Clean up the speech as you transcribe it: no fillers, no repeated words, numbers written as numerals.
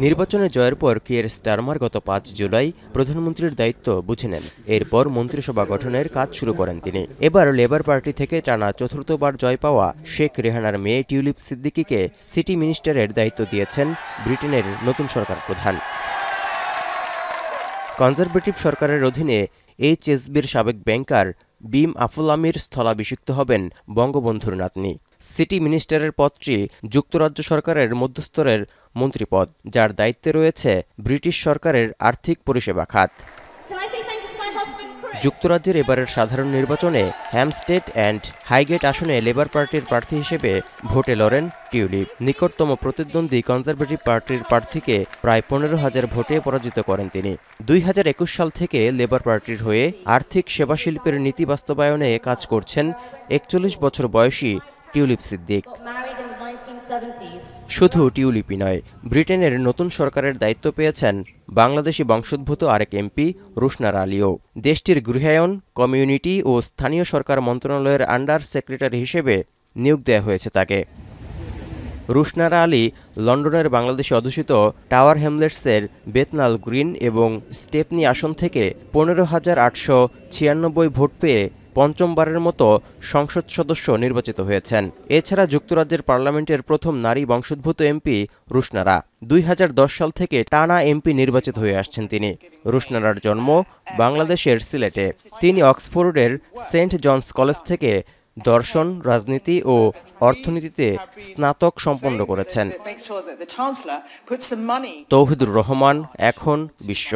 নির্বাচনে জয়ের পর কিয়ের স্টারমার গত ৫ জুলাই প্রধানমন্ত্রীর দায়িত্ব বুঝে নেন। এরপর মন্ত্রিসভা গঠনের কাজ শুরু করেন তিনি। এবার লেবার পার্টি থেকে টানা চতুর্থবার জয় পাওয়া শেখ রেহানার মেয়ে টিউলিপ সিদ্দিকীকে সিটি মিনিস্টারের দায়িত্ব দিয়েছেন ব্রিটেনের নতুন সরকার প্রধান। কনজারভেটিভ সরকারের অধীনে এইচএসবির সাবেক ব্যাংকার বিম আফুল আমির স্থলাভিষিক্ত হবেন বঙ্গবন্ধুর নাতনি। সিটি মিনিস্টারের পদটি যুক্তরাজ্য সরকারের মধ্যস্তরের মন্ত্রীপদ, যার দায়িত্বে রয়েছে ব্রিটিশ সরকারের আর্থিক পরিষেবা খাত। যুক্তরাজ্যের এবারের সাধারণ নির্বাচনে হ্যামস্টেড অ্যান্ড হাইগেট আসনে লেবার পার্টির প্রার্থী হিসেবে ভোটে লড়েন টিউলিপ। নিকটতম প্রতিদ্বন্দ্বী কনজারভেটিভ পার্টির প্রার্থীকে প্রায় ১৫,০০০ ভোটে পরাজিত করেন তিনি। ২০২১ সাল থেকে লেবার পার্টির হয়ে আর্থিক সেবা শিল্পের নীতি বাস্তবায়নে কাজ করছেন ৪১ বছর বয়সী টিউলিপ সিদ্দিক। শুধু টিউলিপই নয়, ব্রিটেনের নতুন সরকারের দায়িত্ব পেয়েছেন বাংলাদেশি বংশোদ্ভূত আরেক এমপি রুশনারা আলীও। দেশটির গৃহায়ন, কমিউনিটি ও স্থানীয় সরকার মন্ত্রণালয়ের আন্ডার সেক্রেটারি হিসেবে নিয়োগ দেওয়া হয়েছে তাকে। রুশনারা আলী লন্ডনের বাংলাদেশে অধ্যুষিত টাওয়ার হ্যামলেটসের বেথনাল গ্রিন এবং স্টেপনি আসন থেকে ১৫,৮৯৬ ভোট পেয়ে পঞ্চমবারের মতো সংসদ সদস্য নির্বাচিত হয়েছেন। এছাড়া যুক্তরাজ্যের পার্লামেন্টের প্রথম নারী বংশোদ্ভূত এমপি রুশনারা। ২০১০ সাল থেকে টানা এমপি নির্বাচিত হয়ে আসছেন তিনি। রুশনারার জন্ম বাংলাদেশের সিলেটে। তিনি অক্সফোর্ডের সেন্ট জনস কলেজ থেকে দর্শন, রাজনীতি ও অর্থনীতিতে স্নাতক সম্পন্ন করেছেন। তৌহিদুর রহমান, এখন বিশ্ব।